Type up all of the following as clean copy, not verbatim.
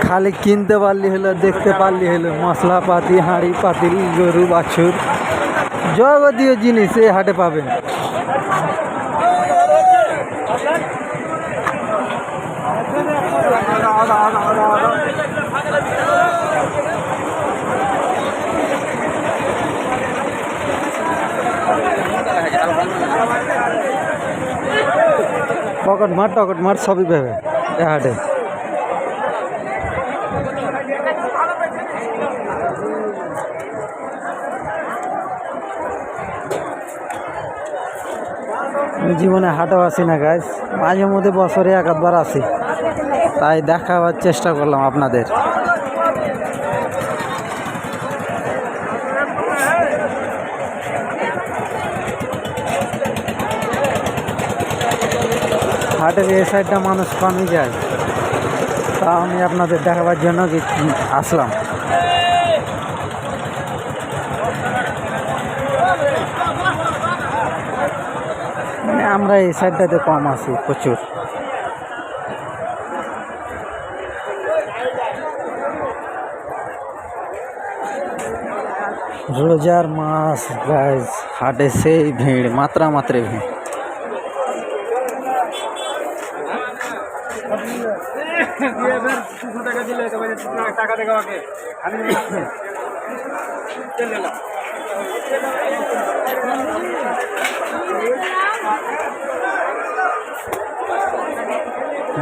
খালি কিনতে পারলি হলো, দেখতে পারলি হলো। মশলাপাতি, হাঁড়ি পাতিল, গরু বাছুর, যাবতীয় জিনিস এই হাটে পাবেন। পকেট মার সবই পাবে এ হাটে। জীবনে হাটেও আসি না গাইস, মাঝে মধ্যে বছরে এক আধবার আসি, তাই দেখাবার চেষ্টা করলাম আপনাদের। হাটের এই সাইডটা মানুষ কমই যায়, তা আমি আপনাদের দেখাবার জন্য আসলাম। আমরা এই সাইডটাতে কম আছি প্রচুর। রোজার মাস গাইস, হাটে সেই ভিড়, মাত্রে ভিড়।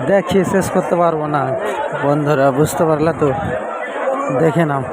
দেখিয়ে শেষ করতে পারবো না বন্ধুরা, বুঝতে পারলে তো, দেখে নাও।